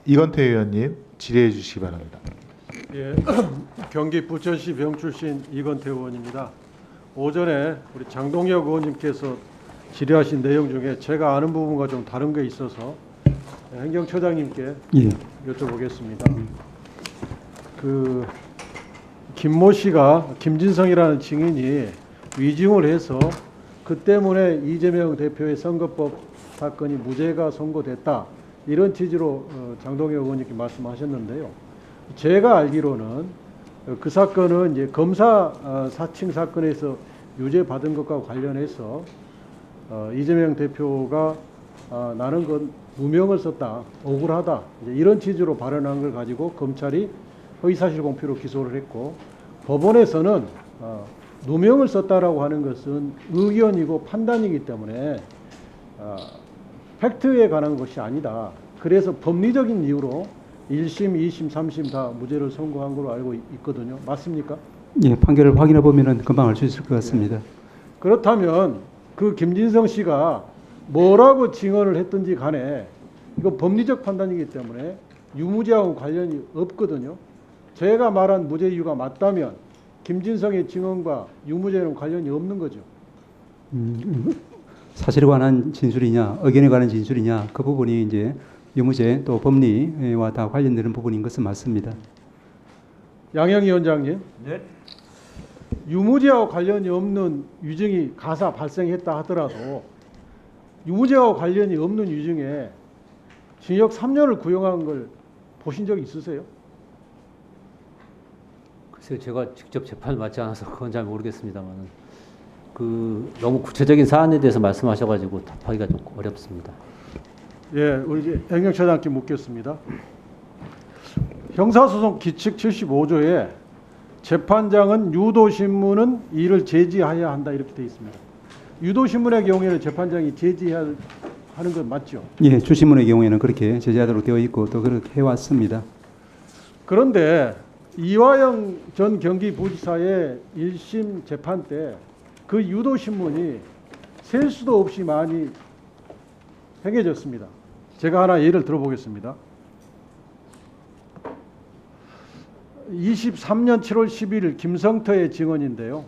이건태 의원님 질의해 주시기 바랍니다. 예, 경기 부천시 병 출신 이건태 의원입니다. 오전에 우리 장동혁 의원님께서 질의하신 내용 중에 제가 아는 부분과 좀 다른 게 있어서 행정처장님께 여쭤보겠습니다. 그 김모 씨가 김진성이라는 증인이 위증을 해서 그 때문에 이재명 대표의 선거법 사건이 무죄가 선고됐다, 이런 취지로 장동혁 의원님께 말씀하셨는데요. 제가 알기로는 그 사건은 이제 검사 사칭 사건에서 유죄 받은 것과 관련해서 이재명 대표가 나는 건 누명을 썼다, 억울하다, 이제 이런 취지로 발언한 걸 가지고 검찰이 허위사실 공표로 기소를 했고, 법원에서는 누명을 썼다라고 하는 것은 의견이고 판단이기 때문에 팩트에 관한 것이 아니다. 그래서 법리적인 이유로 1심, 2심, 3심 다 무죄를 선고한 걸로 알고 있거든요. 맞습니까? 예, 판결을 확인해 보면은 금방 알 수 있을 것 같습니다. 그렇다면 그 김진성 씨가 뭐라고 증언을 했든지 간에 이거 법리적 판단이기 때문에 유무죄하고 관련이 없거든요. 제가 말한 무죄 이유가 맞다면 김진성의 증언과 유무죄는 관련이 없는 거죠. 사실에 관한 진술이냐, 의견에 관한 진술이냐, 그 부분이 이제 유무죄 또 법리와 다 관련되는 부분인 것은 맞습니다. 양영 위원장님, 네. 유무죄와 관련이 없는 유증이 가사 발생했다 하더라도 유무죄와 관련이 없는 유증에 징역 3년을 구형한 걸 보신 적 있으세요? 글쎄요, 제가 직접 재판을 맡지 않아서 그건 잘 모르겠습니다만, 너무 구체적인 사안에 대해서 말씀하셔가지고 답하기가 좀 어렵습니다. 예, 우리 이제 행정처장께 묻겠습니다. 형사소송 규칙 75조에 재판장은 유도신문은 이를 제지해야 한다, 이렇게 되어 있습니다. 유도신문의 경우에는 재판장이 제지해야 하는 건 맞죠? 예, 주신문의 경우에는 그렇게 제재하도록 되어 있고 또 그렇게 해왔습니다. 그런데 이화영 전 경기부지사의 1심 재판 때 그 유도신문이 셀 수도 없이 많이 행해졌습니다. 제가 하나 예를 들어보겠습니다. 23년 7월 11일 김성태의 증언인데요.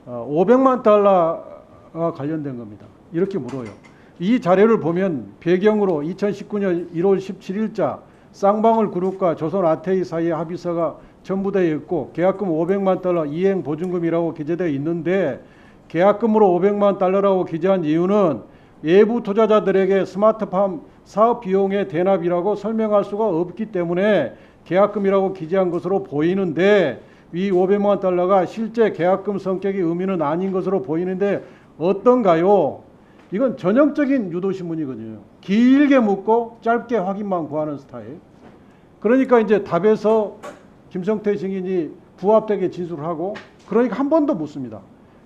500만 달러가 관련된 겁니다. 이렇게 물어요. 이 자료를 보면 배경으로 2019년 1월 17일자 쌍방울 그룹과 조선 아태이 사이의 합의서가 첨부되어 있고 계약금 500만 달러 이행 보증금이라고 기재되어 있는데, 계약금으로 500만 달러라고 기재한 이유는 외부 투자자들에게 스마트팜 사업 비용의 대납이라고 설명할 수가 없기 때문에 계약금이라고 기재한 것으로 보이는데, 이 500만 달러가 실제 계약금 성격의 의미는 아닌 것으로 보이는데 어떤가요? 이건 전형적인 유도신문이거든요. 길게 묻고 짧게 확인만 구하는 스타일. 그러니까 이제 답에서 김성태 증인이 부합되게 진술을 하고, 그러니까 한 번 더 묻습니다.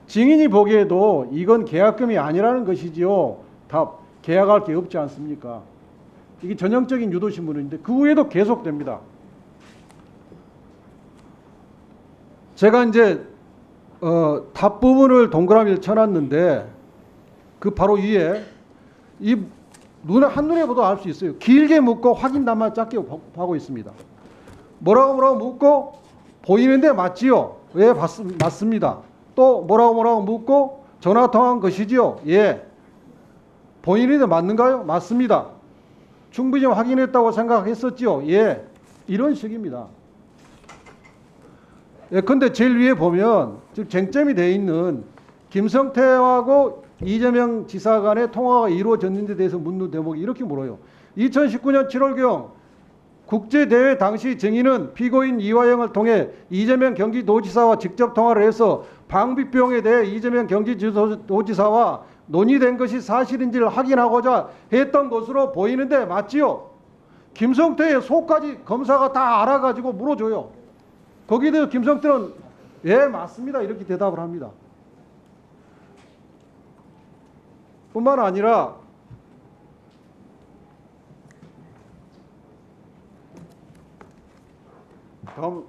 증인이 보기에도 이건 계약금이 아니라는 것이지요. 답, 계약할 게 없지 않습니까? 이게 전형적인 유도신문인데 그 후에도 계속됩니다. 제가 이제 답 부분을 동그라미를 쳐놨는데 그 바로 위에 이 한눈에 봐도 알 수 있어요. 길게 묻고 확인단만 짧게 하고 있습니다. 뭐라고 묻고 보이는데 맞지요? 예, 맞습니다. 또 뭐라고 묻고 전화 통화한 것이지요? 예. 보이는데 맞는가요? 맞습니다. 충분히 확인했다고 생각했었지요? 예. 이런 식입니다. 예, 근데 제일 위에 보면 즉 쟁점이 되어 있는 김성태하고 이재명 지사 간의 통화가 이루어졌는데 대해서 묻는 대목이 이렇게 물어요. 2019년 7월경 국제대회 당시 증인은 피고인 이화영을 통해 이재명 경기도지사와 직접 통화를 해서 방비병에 대해 이재명 경기도지사와 논의된 것이 사실인지를 확인하고자 했던 것으로 보이는데 맞지요? 김성태의 속까지 검사가 다 알아가지고 물어줘요. 거기에 대해서 김성태는 예, 맞습니다, 이렇게 대답을 합니다. 뿐만 아니라 다음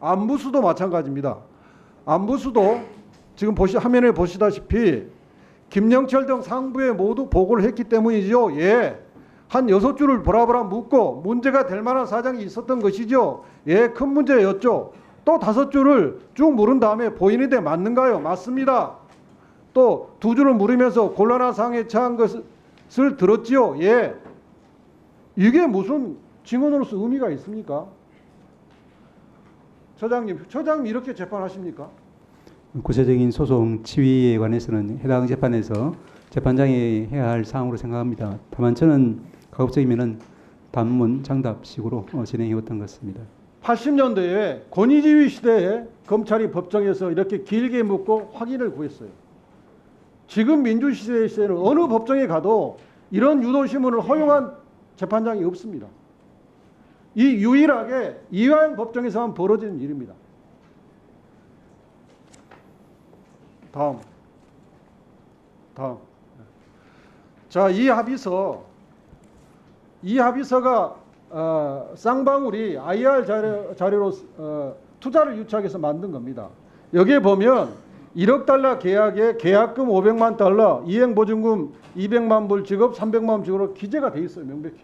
안부수도 마찬가지입니다. 안부수도 지금 화면에 보시다시피 김영철 등 상부에 모두 보고를 했기 때문이죠. 예. 한 6줄을 보라보라 묻고 문제가 될 만한 사정이 있었던 것이죠. 예, 큰 문제였죠. 또 5줄을 쭉 물은 다음에 보이는데 맞는가요? 맞습니다. 또 2줄을 물으면서 곤란한 상황에 처한 것을 들었지요. 예. 이게 무슨 증언으로서 의미가 있습니까? 처장님 이렇게 재판하십니까? 구체적인 소송 지위에 관해서는 해당 재판에서 재판장이 해야 할 사항으로 생각합니다. 다만 저는 가급적이면은 단문 장답식으로 진행해 왔던 것 같습니다. 80년대에 권위주의 시대에 검찰이 법정에서 이렇게 길게 묻고 확인을 구했어요. 지금 민주시대에는 어느 법정에 가도 이런 유도신문을 허용한 재판장이 없습니다. 이 유일하게 이화영 법정에서만 벌어지는 일입니다. 다음. 자, 이 합의서가 쌍방울이 IR 자료로 투자를 유치하기 위해서 만든 겁니다. 여기에 보면 1억 달러 계약에 계약금 500만 달러, 이행 보증금 200만 불 지급, 300만 불 지급으로 기재가 돼 있어요. 명백히.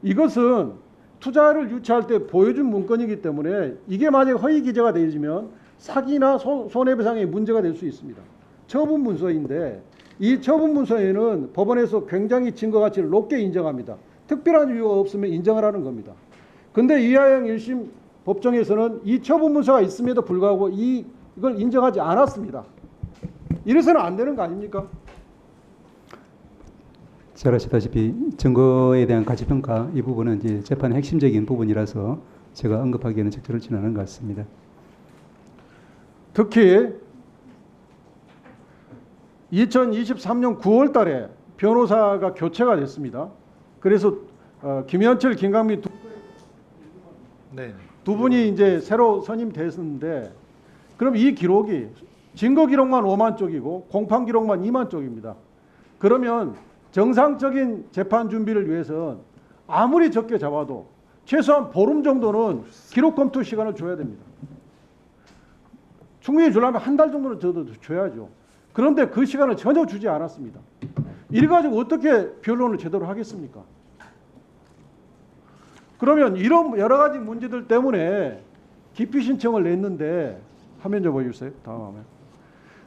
이것은 투자를 유치할 때 보여준 문건이기 때문에 이게 만약 허위 기재가 되어지면 사기나 손해배상의 문제가 될 수 있습니다. 처분 문서인데 이 처분 문서에는 법원에서 굉장히 증거 가치를 높게 인정합니다. 특별한 이유가 없으면 인정을 하는 겁니다. 근데 이하영 1심 법정에서는 이 처분 문서가 있음에도 불구하고 이걸 인정하지 않았습니다. 이래서는 안 되는 거 아닙니까? 잘 아시다시피 증거에 대한 가치평가 이 부분은 이제 재판의 핵심적인 부분이라서 제가 언급하기에는 적절하지는 않은 것 같습니다. 특히 2023년 9월 달에 변호사가 교체가 됐습니다. 그래서 김현철, 김강민 두 분이 이제 새로 선임됐는데 그럼 이 기록이 증거 기록만 5만 쪽이고 공판 기록만 2만 쪽입니다. 그러면 정상적인 재판 준비를 위해서 아무리 적게 잡아도 최소한 보름 정도는 기록 검토 시간을 줘야 됩니다. 충분히 주려면 한 달 정도는 저도 줘야죠. 그런데 그 시간을 전혀 주지 않았습니다. 이래가지고 어떻게 변론을 제대로 하겠습니까? 그러면 이런 여러 가지 문제들 때문에 기피 신청을 냈는데 화면 좀 보여주세요. 다음 화면.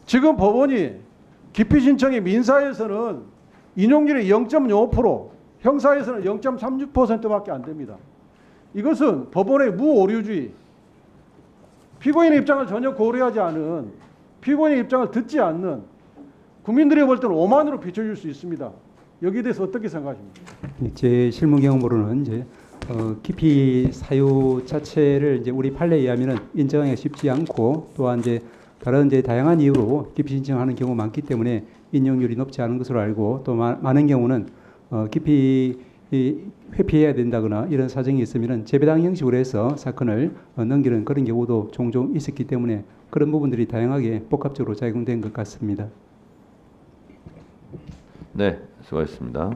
지금 법원이 기피 신청이 민사에서는 인용률이 0.05%, 형사에서는 0.36%밖에 안 됩니다. 이것은 법원의 무오류주의, 피고인의 입장을 전혀 고려하지 않은, 피고인의 입장을 듣지 않는, 국민들이 볼 때는 오만으로 비춰질 수 있습니다. 여기에 대해서 어떻게 생각하십니까? 제 실무 경험으로는 이제 기피 사유 자체를 이제 우리 판례에 의하면은 인정하기가 쉽지 않고 또한 이제 다른 이제 다양한 이유로 기피 신청하는 경우 많기 때문에 인용률이 높지 않은 것으로 알고 또 많은 경우는 기피 회피해야 된다거나 이런 사정이 있으면은 재배당 형식으로 해서 사건을 넘기는 그런 경우도 종종 있었기 때문에 그런 부분들이 다양하게 복합적으로 작용된 것 같습니다. 네, 수고하셨습니다.